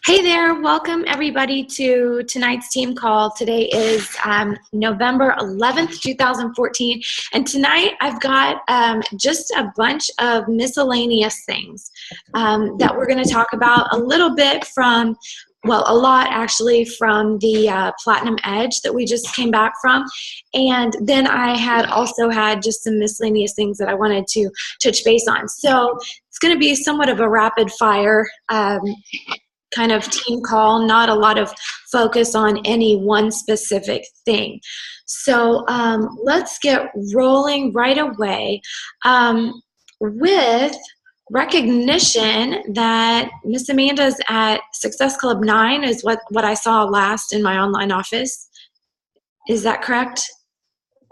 Hey there, welcome everybody to tonight's team call. Today is November 11th, 2014, and tonight I've got just a bunch of miscellaneous things that we're going to talk about a little bit from, well, a lot actually from the Platinum Edge that we just came back from, and then I had also had just some miscellaneous things that I wanted to touch base on. So it's going to be somewhat of a rapid fire kind of team call, not a lot of focus on any one specific thing. So let's get rolling right away with recognition that Miss Amanda's at Success Club 9 is what I saw last in my online office. Is that correct?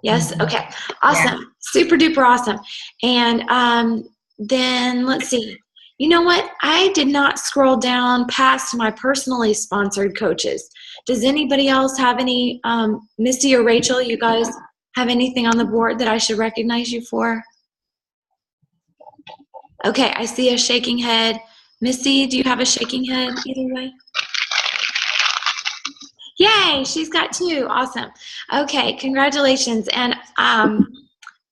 Yes? Okay. Awesome. Yeah. Super duper awesome. And then let's see. You know what? I did not scroll down past my personally sponsored coaches. Does anybody else have any, Misty or Rachel, you guys have anything on the board that I should recognize you for? Okay, I see a shaking head. Misty, do you have a shaking head either way? Yay, she's got two. Awesome. Okay, congratulations. And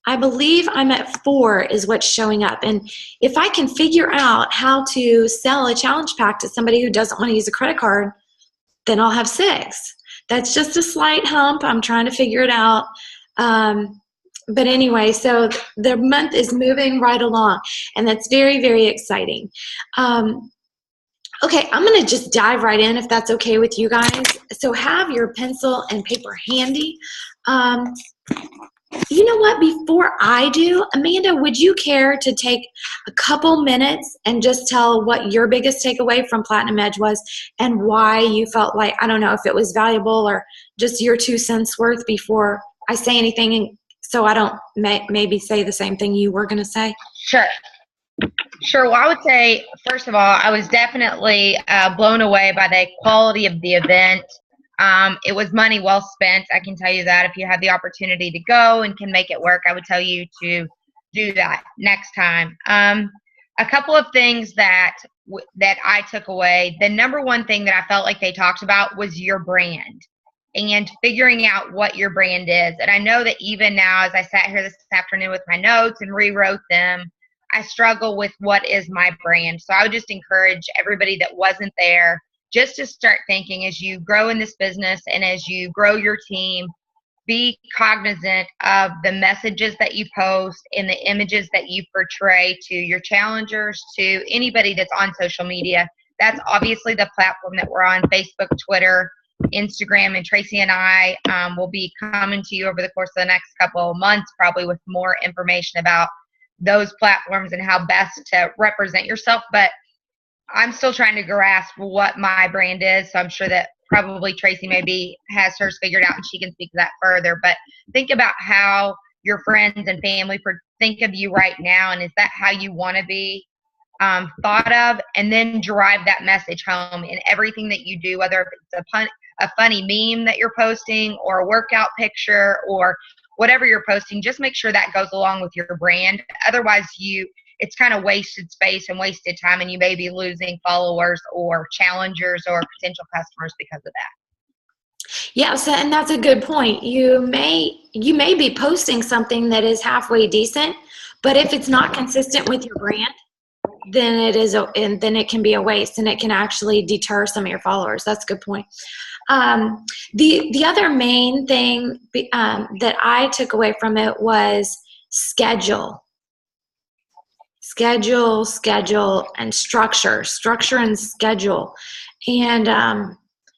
I believe I'm at 4 is what's showing up. And if I can figure out how to sell a challenge pack to somebody who doesn't want to use a credit card, then I'll have 6. That's just a slight hump. I'm trying to figure it out. But anyway, so the month is moving right along, and that's very, very exciting. Okay, I'm going to just dive right in if that's okay with you guys. So have your pencil and paper handy. You know what, before I do, Amanda, would you care to take a couple minutes and just tell what your biggest takeaway from Platinum Edge was and why you felt like, I don't know if it was valuable or just your 2 cents worth before I say anything, and so I don't maybe say the same thing you were going to say? Sure. Well, I would say, first of all, I was definitely blown away by the quality of the event. It was money well spent. I can tell you that. If you have the opportunity to go and can make it work, I would tell you to do that next time. A couple of things that I took away. The number one thing that I felt like they talked about was your brand and figuring out what your brand is. And I know that even now, as I sat here this afternoon with my notes and rewrote them, I struggle with what is my brand. So I would just encourage everybody that wasn't there just to start thinking as you grow in this business and as you grow your team, be cognizant of the messages that you post and the images that you portray to your challengers, to anybody that's on social media. That's obviously the platform that we're on: Facebook, Twitter, Instagram, and Traci and I will be coming to you over the course of the next couple of months, probably with more information about those platforms and how best to represent yourself. But I'm still trying to grasp what my brand is, so I'm sure that probably Traci maybe has hers figured out and she can speak to that further. But think about how your friends and family think of you right now, and is that how you want to be thought of? And then drive that message home in everything that you do, whether it's a funny meme that you're posting or a workout picture or whatever you're posting. Just make sure that goes along with your brand. Otherwise, it's kind of wasted space and wasted time, and you may be losing followers or challengers or potential customers because of that. Yeah, so, and that's a good point. You may be posting something that is halfway decent, but if it's not consistent with your brand, then it can be a waste, and it can actually deter some of your followers. That's a good point. The other main thing that I took away from it was schedule, and structure and schedule. And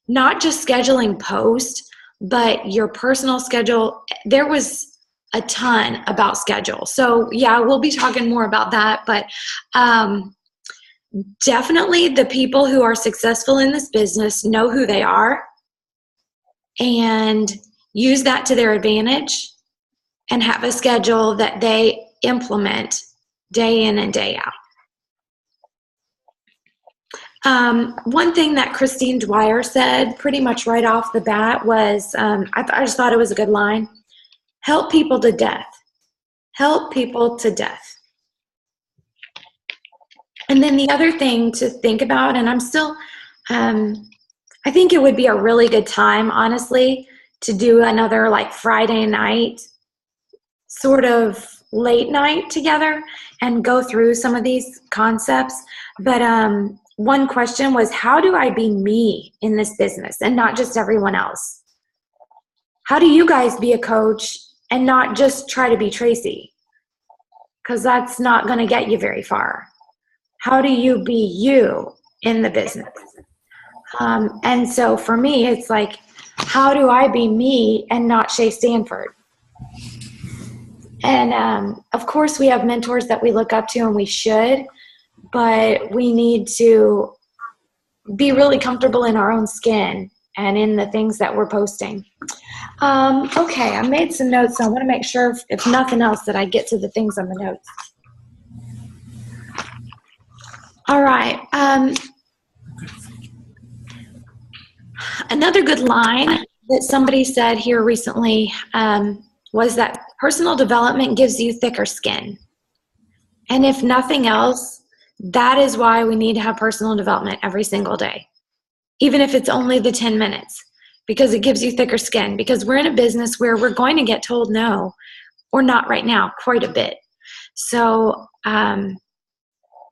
not just scheduling posts, but your personal schedule. There was a ton about schedule. So yeah, we'll be talking more about that, but definitely the people who are successful in this business know who they are and use that to their advantage and have a schedule that they implement day in and day out. One thing that Christine Dwyer said pretty much right off the bat was, I just thought it was a good line: help people to death. Help people to death. And then the other thing to think about, and I'm still I think it would be a really good time, honestly, to do another like Friday night, sort of late night together and go through some of these concepts. But one question was, how do I be me in this business and not just everyone else? How do you guys be a coach and not just try to be Tracy? Because that's not going to get you very far. How do you be you in the business? And so for me, it's like, how do I be me and not Shay Stanford? And of course, we have mentors that we look up to, and we should, but we need to be really comfortable in our own skin and in the things that we're posting. Okay, I made some notes, so I want to make sure, if nothing else, that I get to the things on the notes. All right. Another good line that somebody said here recently was that personal development gives you thicker skin. And if nothing else, that is why we need to have personal development every single day, even if it's only the 10 minutes, because it gives you thicker skin. Because we're in a business where we're going to get told no, or not right now, quite a bit. So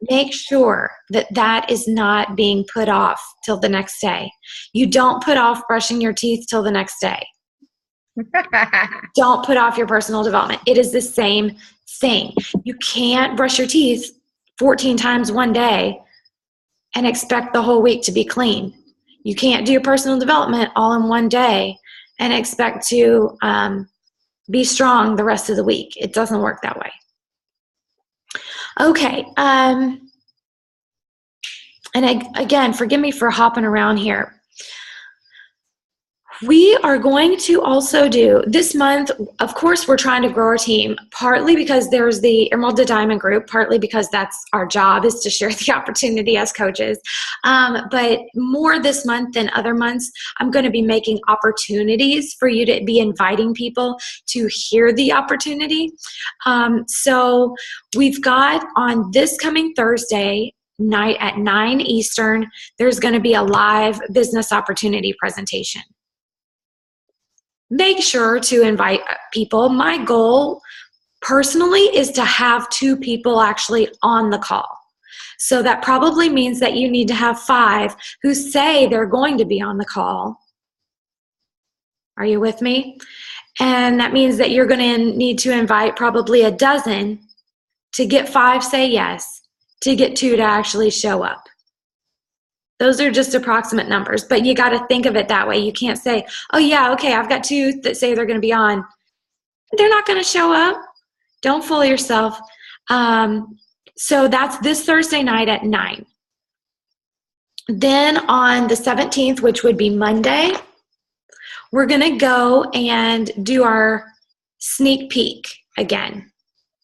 make sure that that is not being put off till the next day. You don't put off brushing your teeth till the next day. Don't put off your personal development. It is the same thing. You can't brush your teeth 14 times one day and expect the whole week to be clean. You can't do your personal development all in one day and expect to be strong the rest of the week. It doesn't work that way. Okay. And again, forgive me for hopping around here. We are going to also do this month, of course, we're trying to grow our team, partly because there's the Emerald to Diamond group, partly because that's our job, is to share the opportunity as coaches. But more this month than other months, I'm going to be making opportunities for you to be inviting people to hear the opportunity. So we've got on this coming Thursday night at 9 Eastern, there's going to be a live business opportunity presentation. Make sure to invite people. My goal personally is to have 2 people actually on the call. So that probably means that you need to have 5 who say they're going to be on the call. Are you with me? And that means that you're going to need to invite probably a dozen to get 5 say yes, to get 2 to actually show up. Those are just approximate numbers, but you got to think of it that way. You can't say, oh yeah, okay, I've got 2 that say they're going to be on. They're not going to show up. Don't fool yourself. So that's this Thursday night at 9. Then on the 17th, which would be Monday, we're going to go and do our sneak peek again.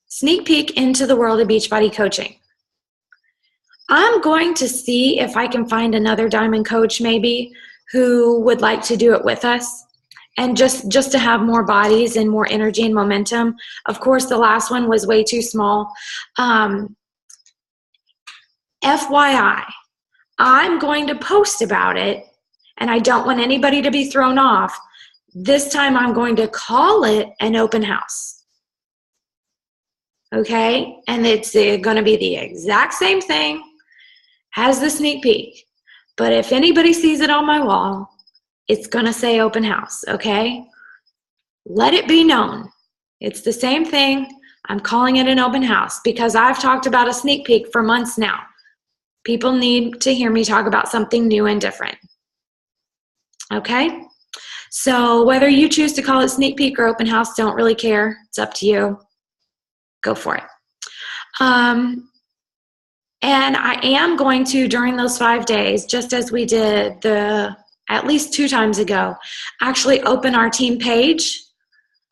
Sneak peek into the world of Beachbody coaching. I'm going to see if I can find another diamond coach maybe who would like to do it with us, and just to have more bodies and more energy and momentum. Of course, the last one was way too small. FYI, I'm going to post about it, and I don't want anybody to be thrown off. This time I'm going to call it an open house. Okay? And it's going to be the exact same thing as the sneak peek. But if anybody sees it on my wall, it's going to say open house, okay? Let it be known. It's the same thing. I'm calling it an open house because I've talked about a sneak peek for months now. People need to hear me talk about something new and different. Okay? So whether you choose to call it sneak peek or open house, don't really care. It's up to you. Go for it. And I am going to, during those 5 days, just as we did at least 2 times ago, actually open our team page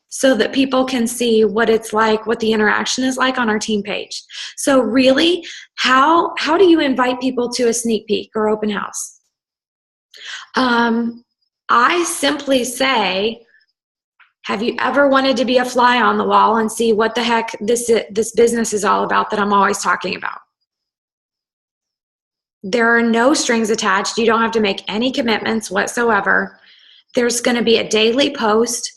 so that people can see what it's like, what the interaction is like on our team page. So really, how do you invite people to a sneak peek or open house? I simply say, have you ever wanted to be a fly on the wall and see what the heck this business is all about that I'm always talking about? There are no strings attached. You don't have to make any commitments whatsoever. There's going to be a daily post,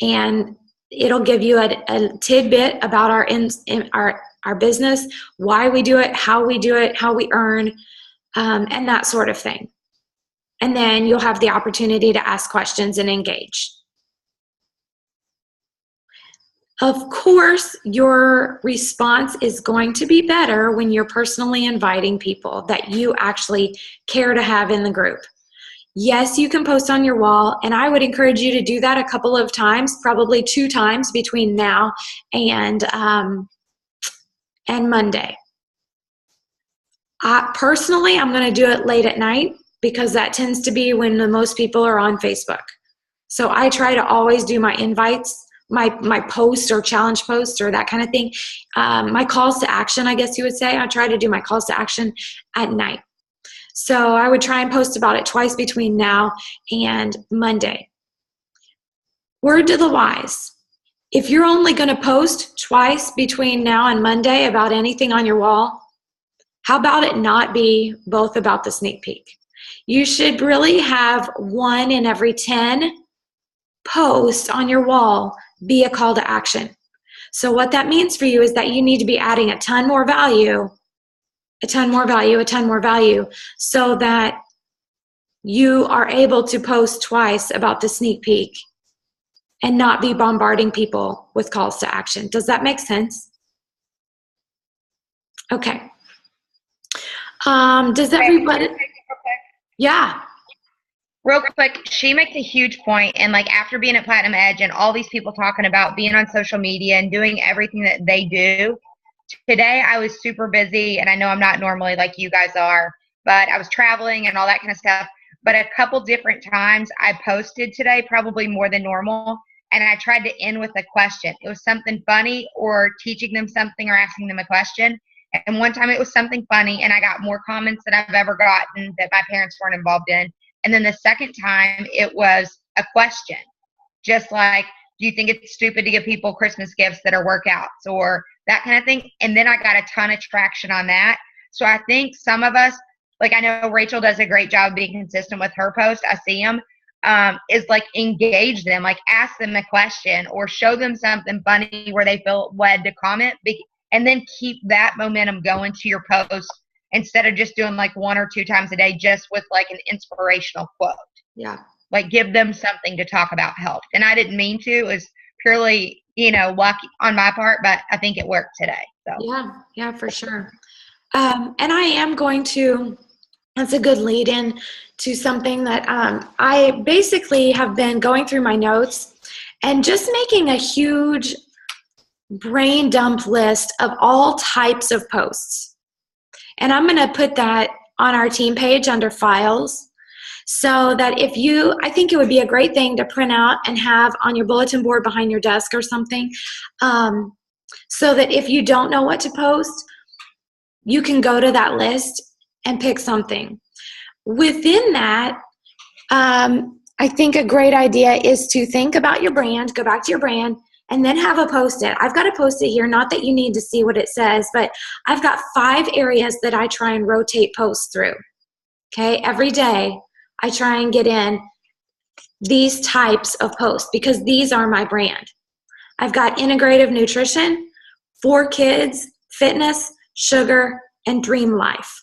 and it'll give you a tidbit about our business, why we do it, how we earn, and that sort of thing. And then you'll have the opportunity to ask questions and engage. Of course, your response is going to be better when you're personally inviting people that you actually care to have in the group. Yes, you can post on your wall, and I would encourage you to do that a couple of times, probably 2 times between now and Monday. Personally, I'm going to do it late at night because that tends to be when the most people are on Facebook. So I try to always do my invites, my posts or challenge posts or that kind of thing. My calls to action, I guess you would say. I try to do my calls to action at night. So I would try and post about it twice between now and Monday. Word to the wise. If you're only going to post twice between now and Monday about anything on your wall, how about it not be both about the sneak peek? You should really have 1 in every 10 posts on your wall be a call to action. So what that means for you is that you need to be adding a ton more value, so that you are able to post twice about the sneak peek and not be bombarding people with calls to action. Does that make sense? Okay. Does everybody? Yeah. Real quick, she makes a huge point, and like after being at Platinum Edge and all these people talking about being on social media and doing everything that they do, today I was super busy, and I know I'm not normally like you guys are, but I was traveling and all that kind of stuff. But a couple different times I posted today, probably more than normal, and I tried to end with a question. It was something funny or teaching them something or asking them a question. And one time it was something funny, and I got more comments than I've ever gotten that my parents weren't involved in. And then the second time it was a question, just like, do you think it's stupid to give people Christmas gifts that are workouts or that kind of thing? And then I got a ton of traction on that. So I think some of us, like I know Rachel does a great job of being consistent with her posts. I see them, is like engage them, like ask them a question or show them something funny where they feel led to comment, and then keep that momentum going to your post instead of just doing like 1 or 2 times a day, just with like an inspirational quote. Yeah. Like give them something to talk about health. And I didn't mean to. It was purely, lucky on my part, but I think it worked today. So Yeah, for sure. And I am going to, that's a good lead in to something that I basically have been going through my notes and just making a huge brain dump list of all types of posts. And I'm going to put that on our team page under files, so that I think it would be a great thing to print out and have on your bulletin board behind your desk or something, so that if you don't know what to post, you can go to that list and pick something. Within that, I think a great idea is to think about your brand, go back to your brand, and then have a post-it. I've got a post-it here, not that you need to see what it says, but I've got 5 areas that I try and rotate posts through. Okay, every day I try and get in these types of posts because these are my brand. I've got integrative nutrition, 4 kids, fitness, sugar, and dream life.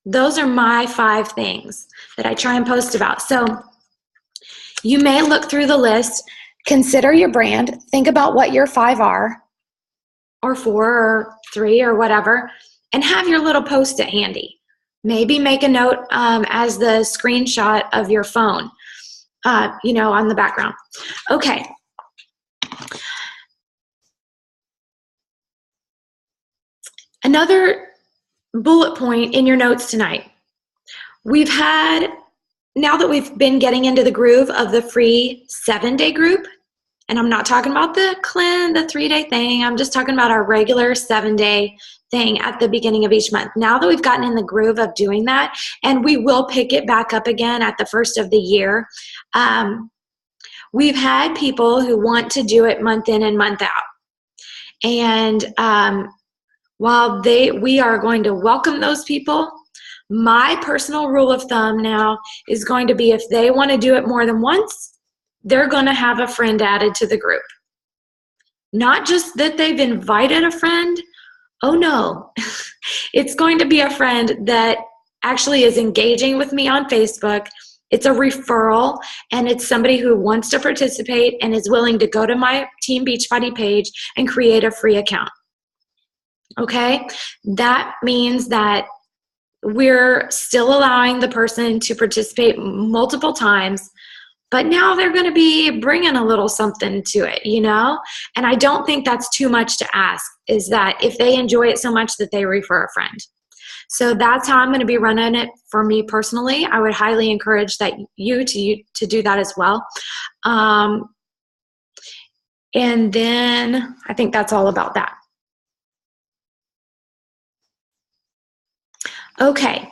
Those are my 5 things that I try and post about. So you may look through the list, consider your brand, think about what your 5 are, or 4 or 3 or whatever, and have your little post-it handy. Maybe make a note as the screenshot of your phone, on the background. Okay. Another bullet point in your notes tonight. Now that we've been getting into the groove of the free 7-day group, and I'm not talking about the 3-day thing, I'm just talking about our regular 7-day thing at the beginning of each month. Now that we've gotten in the groove of doing that, and we will pick it back up again at the first of the year, we've had people who want to do it month in and month out. And while we are going to welcome those people, my personal rule of thumb now is going to be if they want to do it more than once, they're going to have a friend added to the group. Not just that they've invited a friend. Oh no, it's going to be a friend that actually is engaging with me on Facebook. It's a referral, and it's somebody who wants to participate and is willing to go to my Team Beachbody page and create a free account. Okay? That means that we're still allowing the person to participate multiple times, but now they're going to be bringing a little something to it, you know? And I don't think that's too much to ask, is that if they enjoy it so much that they refer a friend. So that's how I'm going to be running it for me personally. I would highly encourage that you to do that as well. And then I think that's all about that. Okay.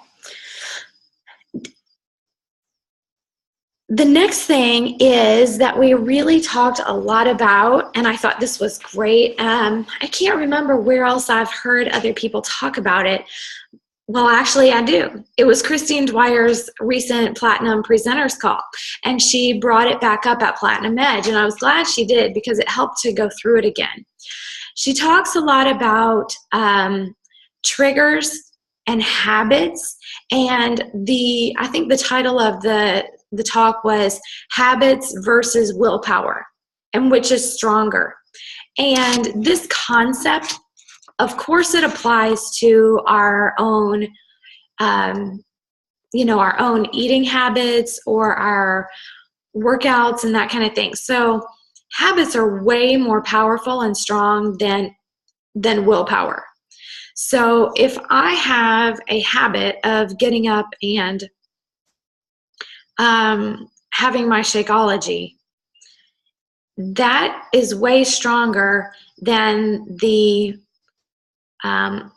The next thing is that we really talked a lot about, and I thought this was great. I can't remember where else I've heard other people talk about it. Well, actually, I do. It was Christine Dwyer's recent Platinum Presenters Call, and she brought it back up at Platinum Edge, and I was glad she did because it helped to go through it again. She talks a lot about triggers and habits, and I think the title of the talk was Habits versus Willpower, and which is stronger. And this concept, of course, it applies to our own, our own eating habits or our workouts and that kind of thing. So habits are way more powerful and strong than willpower. So if I have a habit of getting up and having my Shakeology, that is way stronger than the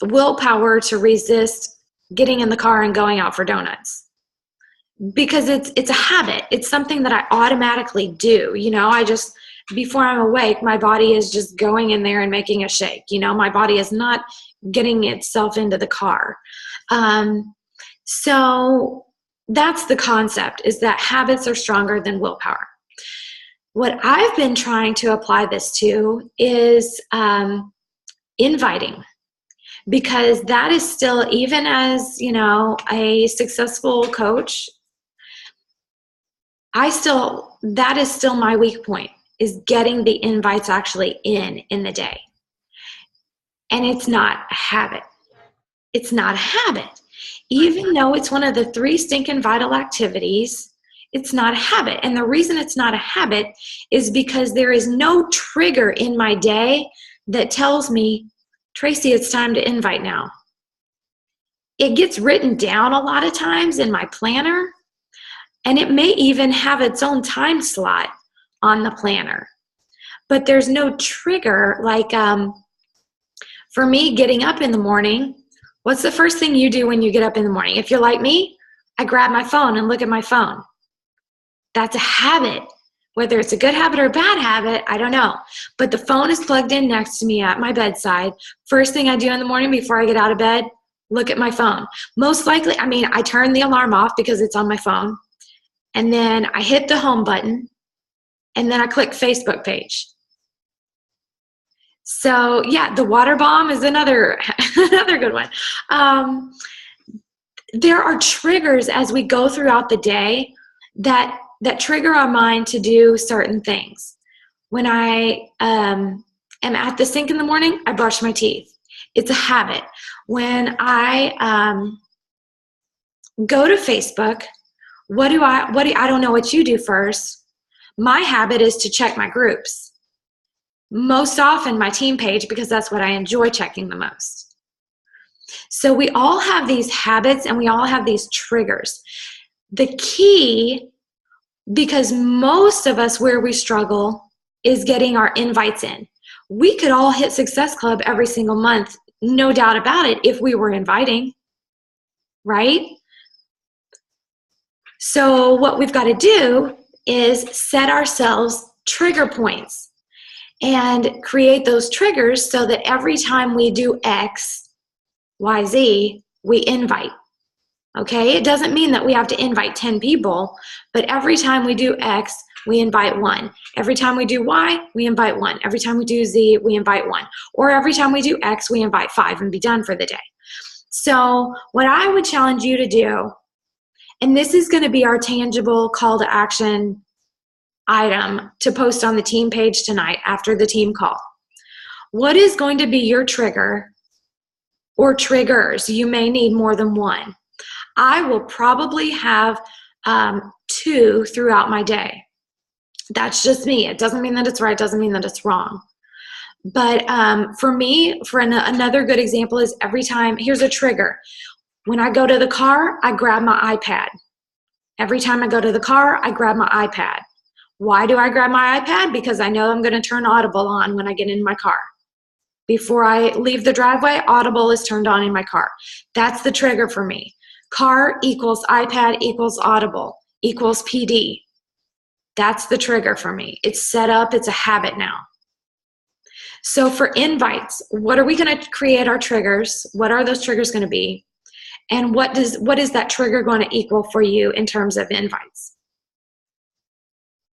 willpower to resist getting in the car and going out for donuts, because it's a habit. It's something that I automatically do. Before I'm awake, my body is just going in there and making a shake. My body is not getting itself into the car. So that's the concept, is that habits are stronger than willpower. What I've been trying to apply this to is inviting. Because that is still, even as, a successful coach, that is still my weak point, is getting the invites actually in the day. And it's not a habit. It's not a habit. Even though it's one of the 3 stinking vital activities, it's not a habit. And the reason it's not a habit is because there is no trigger in my day that tells me, Traci, it's time to invite now. It gets written down a lot of times in my planner, and it may even have its own time slot on the planner. But there's no trigger. Like for me, getting up in the morning, what's the first thing you do when you get up in the morning? If you're like me, I grab my phone and look at my phone. That's a habit. Whether it's a good habit or a bad habit, I don't know. But the phone is plugged in next to me at my bedside. First thing I do in the morning before I get out of bed, look at my phone. Most likely, I turn the alarm off because it's on my phone. And then I hit the home button. And then I click Facebook page. So yeah, the water bomb is another good one. There are triggers as we go throughout the day that trigger our mind to do certain things. When I am at the sink in the morning, I brush my teeth. It's a habit. When I go to Facebook, I don't know what you do first. My habit is to check my groups. Most often my team page, because that's what I enjoy checking the most. So we all have these habits and we all have these triggers. The key, because most of us where we struggle, is getting our invites in. We could all hit Success Club every single month, no doubt about it, if we were inviting, right? So what we've got to do is set ourselves trigger points. and create those triggers so that every time we do X, Y, Z, we invite. Okay, it doesn't mean that we have to invite 10 people, but every time we do X, we invite one. Every time we do Y, we invite one. Every time we do Z, we invite one. Or every time we do X, we invite 5 and be done for the day. So what I would challenge you to do, and this is going to be our tangible call to action item to post on the team page tonight after the team call. What is going to be your trigger or triggers? You may need more than one. I will probably have 2 throughout my day. That's just me. It doesn't mean that it's right. Doesn't mean that it's wrong. But for me, another good example is every time, here's a trigger. When I go to the car, I grab my iPad. Every time I go to the car, I grab my iPad. Why do I grab my iPad? Because I know I'm going to turn Audible on when I get in my car. Before I leave the driveway, Audible is turned on in my car. That's the trigger for me. Car equals iPad equals Audible equals PD. That's the trigger for me. It's set up. It's a habit now. So for invites, what are we going to create our triggers? What are those triggers going to be? And what is that trigger going to equal for you in terms of invites?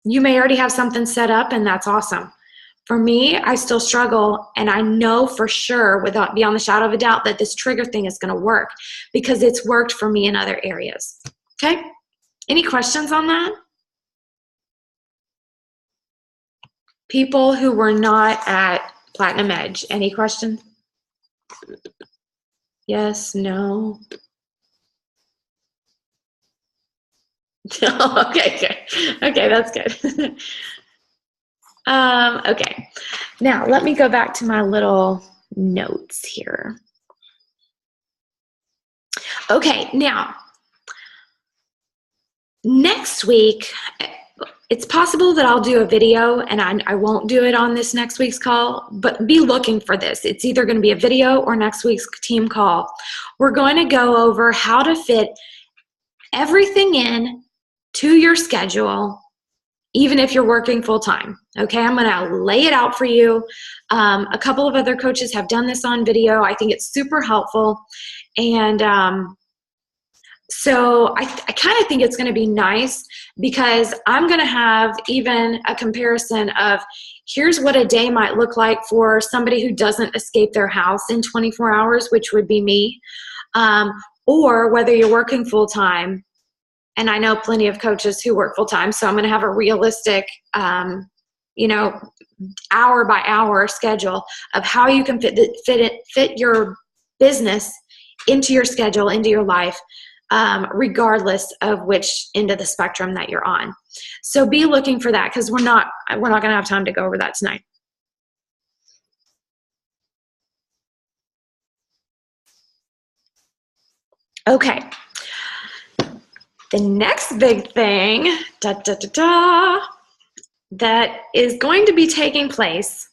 You may already have something set up, and that's awesome. For me, I still struggle, and I know for sure, without beyond the shadow of a doubt, that this trigger thing is going to work because it's worked for me in other areas. Okay? Any questions on that? People who were not at Platinum Edge, any questions? Yes, no? Okay, good. Okay, that's good. Okay, now let me go back to my little notes here. Okay, now, next week, it's possible that I'll do a video, and I won't do it on this next week's call, but be looking for this. It's either going to be a video or next week's team call. We're going to go over how to fit everything in to your schedule, even if you're working full-time. Okay, I'm going to lay it out for you. A couple of other coaches have done this on video. I think it's super helpful. And so I kind of think it's going to be nice because I'm going to have even a comparison of here's what a day might look like for somebody who doesn't escape their house in 24 hours, which would be me, or whether you're working full-time. And I know plenty of coaches who work full-time, so I'm going to have a realistic, hour by hour schedule of how you can fit your business into your schedule, into your life, regardless of which end of the spectrum that you're on. So be looking for that because we're not going to have time to go over that tonight. Okay. The next big thing that is going to be taking place.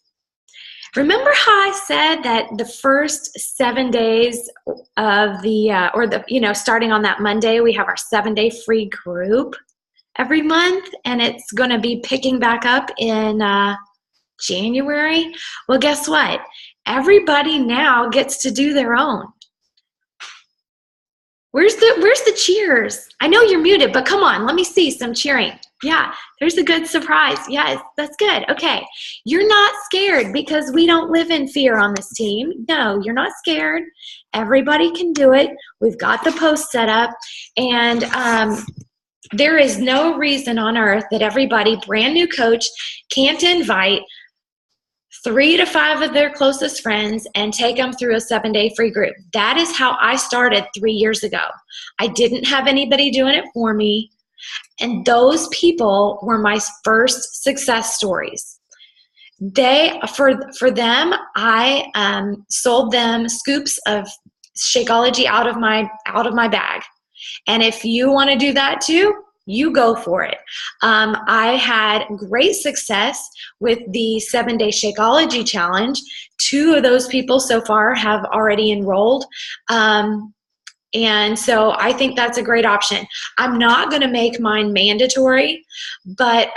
Remember how I said that the first 7 days of starting on that Monday, we have our 7-day free group every month, and it's going to be picking back up in January. Well, guess what? Everybody now gets to do their own. Where's the cheers? I know you're muted, but come on, let me see some cheering. Yeah, there's a good surprise. Yeah, that's good. Okay. You're not scared because we don't live in fear on this team. No, you're not scared. Everybody can do it. We've got the post set up, and there is no reason on earth that everybody, brand new coach, can't invite 3 to 5 of their closest friends and take them through a 7-day free group. That is how I started 3 years ago. I didn't have anybody doing it for me, and those people were my first success stories. For them, I sold them scoops of Shakeology out of my bag. And if you want to do that too, you go for it. I had great success with the 7-day Shakeology challenge. 2 of those people so far have already enrolled. And so I think that's a great option. I'm not going to make mine mandatory, but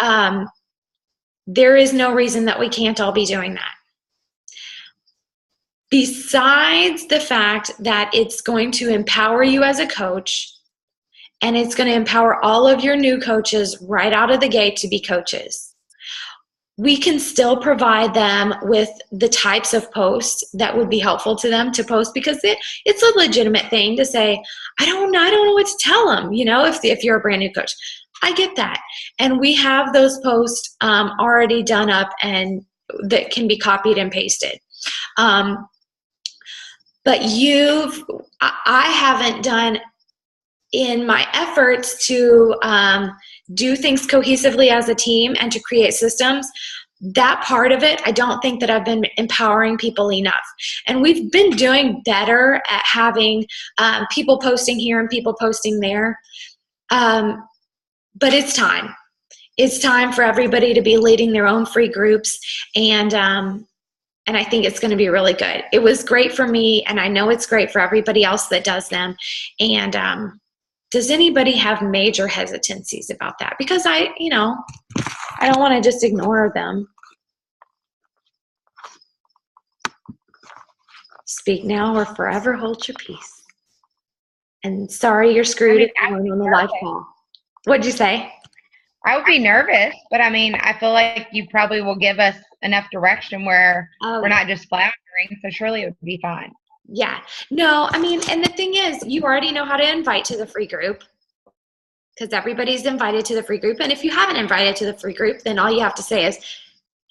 there is no reason that we can't all be doing that. Besides the fact that it's going to empower you as a coach, and it's going to empower all of your new coaches right out of the gate to be coaches, we can still provide them with the types of posts that would be helpful to them to post, because it's a legitimate thing to say, I don't know what to tell them, if you're a brand new coach. I get that. And we have those posts already done up and that can be copied and pasted. But I haven't done, in my efforts to do things cohesively as a team and to create systems, that part of it, I don't think that I've been empowering people enough. And we've been doing better at having people posting here and people posting there. But it's time. It's time for everybody to be leading their own free groups, and I think it's going to be really good. It was great for me, and I know it's great for everybody else that does them. And does anybody have major hesitancies about that? Because I don't want to just ignore them. Speak now or forever hold your peace. And sorry you're screwed if you're on the live call. What'd you say? I would be nervous, but I feel like you probably will give us enough direction where we're not just floundering, so surely it would be fine. Yeah. No, and the thing is, you already know how to invite to the free group, because everybody's invited to the free group. And if you haven't invited to the free group, then all you have to say is,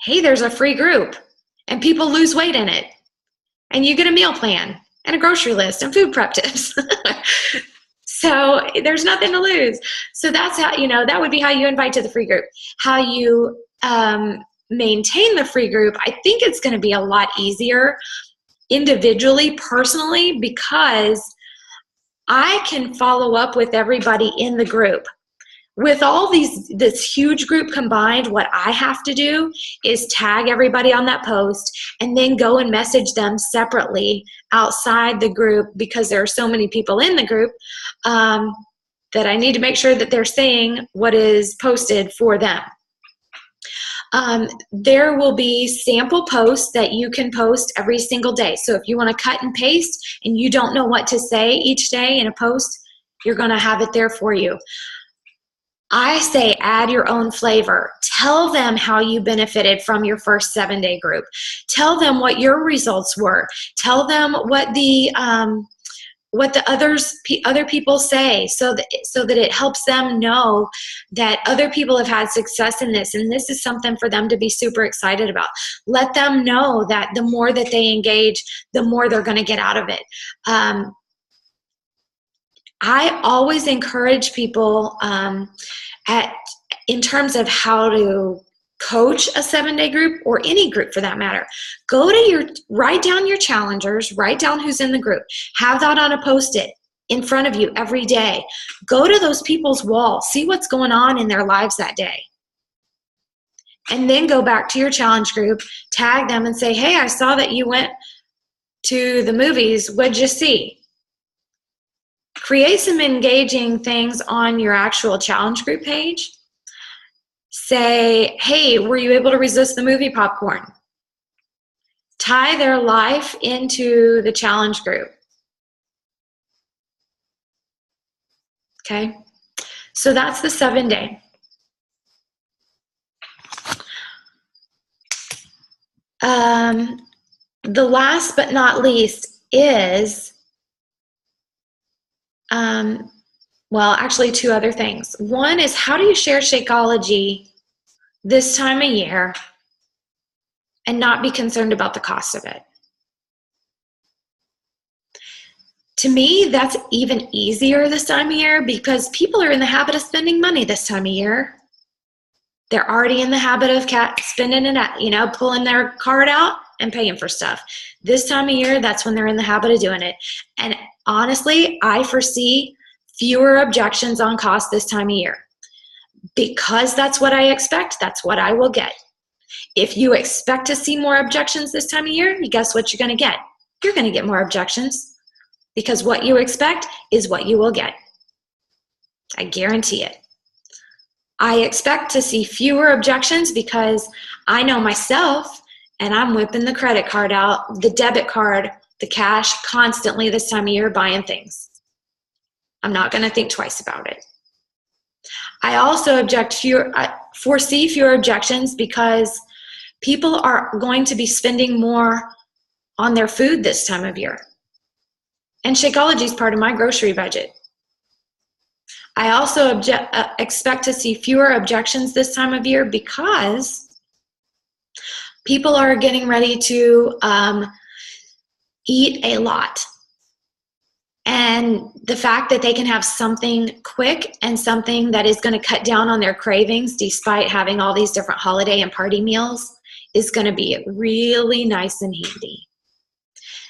hey, there's a free group, and people lose weight in it, and you get a meal plan and a grocery list and food prep tips. So there's nothing to lose. So that's how, that would be how you invite to the free group. How you maintain the free group, I think it's going to be a lot easier individually, personally, because I can follow up with everybody in the group. With all this huge group combined, what I have to do is tag everybody on that post and then go and message them separately outside the group, because there are so many people in the group that I need to make sure that they're saying what is posted for them. There will be sample posts that you can post every single day. So if you want to cut and paste and you don't know what to say each day in a post, you're going to have it there for you. I say add your own flavor. Tell them how you benefited from your first 7-day group. Tell them what your results were. Tell them what the other people say, so that it helps them know that other people have had success in this, and this is something for them to be super excited about. Let them know that the more that they engage, the more they're going to get out of it. I always encourage people in terms of how to coach a 7-day group, or any group for that matter. Write down your challengers, write down who's in the group, have that on a Post-it in front of you every day. Go to those people's wall, see what's going on in their lives that day. And then go back to your challenge group, tag them and say, hey, I saw that you went to the movies. What'd you see? Create some engaging things on your actual challenge group page. Say, hey, were you able to resist the movie popcorn? Tie their life into the challenge group. Okay, so that's the 7-day. The last but not least is, well, actually 2 other things. One is, how do you share Shakeology this time of year and not be concerned about the cost of it? To me, that's even easier this time of year, because people are in the habit of spending money this time of year. They're already in the habit of spending it, pulling their card out and paying for stuff. This time of year, that's when they're in the habit of doing it. And honestly, I foresee fewer objections on cost this time of year. Because that's what I expect, that's what I will get. If you expect to see more objections this time of year, guess what you're going to get? You're going to get more objections, because what you expect is what you will get. I guarantee it. I expect to see fewer objections because I know myself and I'm whipping the credit card out, the debit card, the cash constantly this time of year buying things. I'm not going to think twice about it. I also foresee fewer objections because people are going to be spending more on their food this time of year. And Shakeology is part of my grocery budget. I also expect to see fewer objections this time of year because people are getting ready to eat a lot. And the fact that they can have something quick and something that is going to cut down on their cravings despite having all these different holiday and party meals is going to be really nice and handy.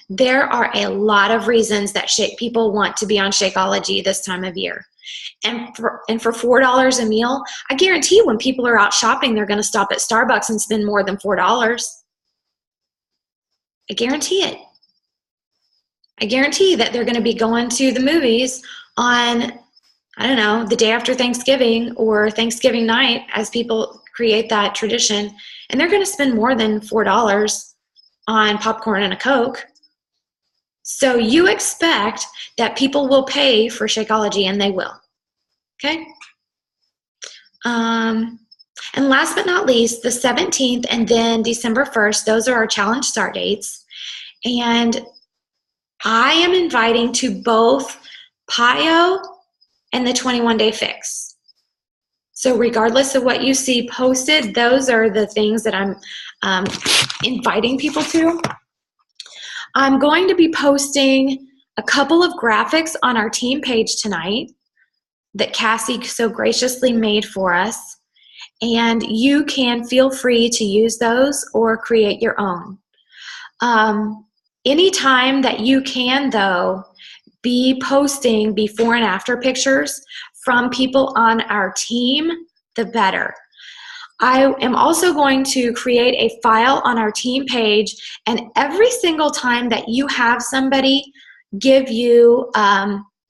There are a lot of reasons that people want to be on Shakeology this time of year. And for $4 a meal, I guarantee when people are out shopping, they're going to stop at Starbucks and spend more than $4. I guarantee it. I guarantee that they're going to be going to the movies on, I don't know, the day after Thanksgiving or Thanksgiving night as people create that tradition. And they're going to spend more than $4 on popcorn and a Coke. So you expect that people will pay for Shakeology, and they will. Okay? And last but not least, the 17th and then December 1st, those are our challenge start dates. And I am inviting to both PIO and the 21-day fix. So regardless of what you see posted, those are the things that I'm inviting people to. I'm going to be posting a couple of graphics on our team page tonight that Cassie so graciously made for us. And you can feel free to use those or create your own. Anytime that you can, though, be posting before and after pictures from people on our team, the better. I am also going to create a file on our team page, and every single time that you have somebody give you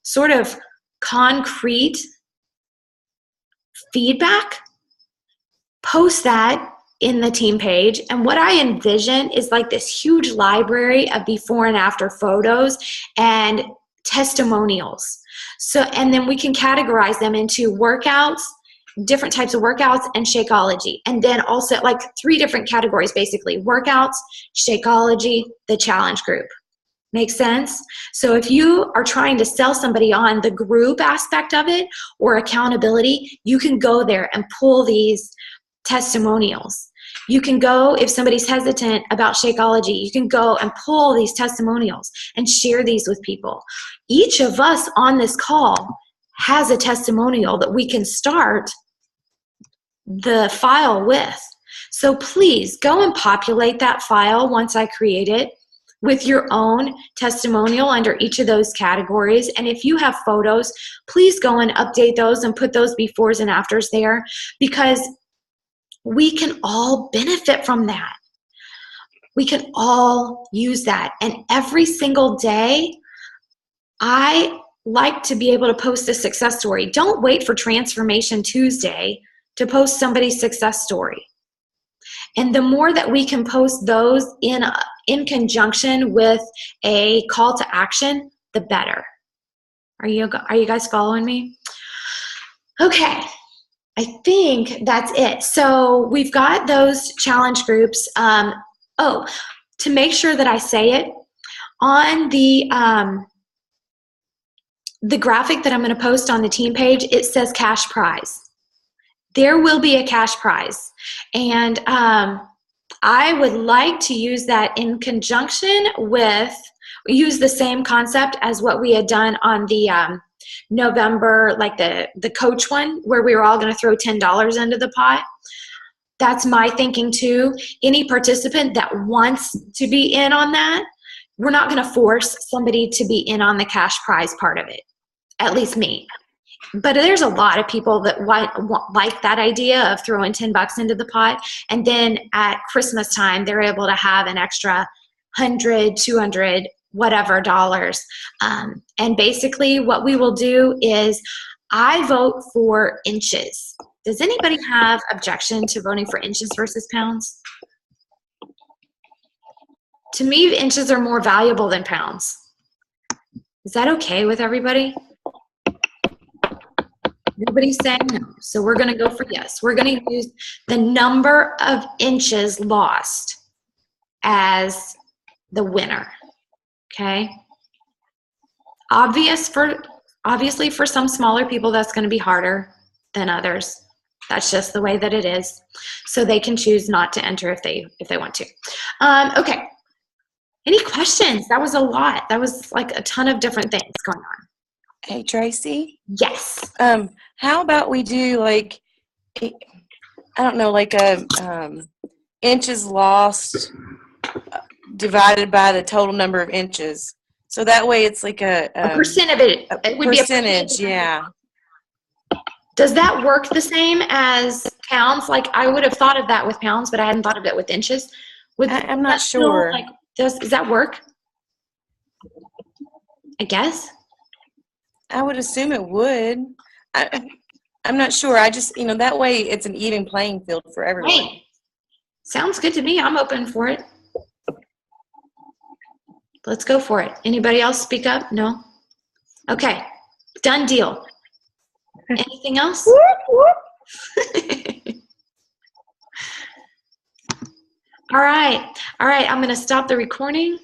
sort of concrete feedback, post that in the team page. And what I envision is like this huge library of before and after photos and testimonials. So, and then we can categorize them into workouts, different types of workouts, and Shakeology. And then also like 3 different categories, basically: workouts, Shakeology, the challenge group. Make sense? So if you are trying to sell somebody on the group aspect of it or accountability, you can go there and pull these testimonials. You can go, if somebody's hesitant about Shakeology, you can go and pull these testimonials and share these with people. Each of us on this call has a testimonial that we can start the file with. So please go and populate that file once I create it with your own testimonial under each of those categories. And if you have photos, please go and update those and put those befores and afters there, because we can all benefit from that. We can all use that. And every single day, I like to be able to post a success story. Don't wait for Transformation Tuesday to post somebody's success story. And the more that we can post those in conjunction with a call to action, the better. Are you guys following me? Okay, I think that's it. So we've got those challenge groups. To make sure that I say it, on the graphic that I'm going to post on the team page, it says cash prize. There will be a cash prize. And I would like to use that in conjunction with, use the same concept as what we had done on the November, like the coach one, where we were all going to throw $10 into the pot. That's my thinking too. Any participant that wants to be in on that, we're not going to force somebody to be in on the cash prize part of it, at least me. But there's a lot of people that like that idea of throwing $10 into the pot. And then at Christmas time, they're able to have an extra $100, $200, whatever dollars. And basically what we will do is I vote for inches Does anybody have objection to voting for inches versus pounds? To me, inches are more valuable than pounds. Is that okay with everybody? Nobody's saying no, so we're going to go for yes. We're going to use the number of inches lost as the winner, okay? Obviously, for some smaller people, that's going to be harder than others. That's just the way that it is. So they can choose not to enter if they want to. Okay. Any questions? That was a lot. That was like a ton of different things going on. Hey, Tracy. Yes. How about we do like, I don't know, like a inches lost divided by the total number of inches. So that way it's like a percent of it. A it would percentage, be a yeah. Does that work the same as pounds? Like I would have thought of that with pounds, but I hadn't thought of it with inches. I'm not sure. Like, does that work? I guess. I would assume it would. I'm not sure. I just, that way it's an even playing field for everyone. Right. Sounds good to me. I'm open for it. Let's go for it. Anybody else speak up? No? Okay. Done deal. Anything else? All right. I'm going to stop the recording.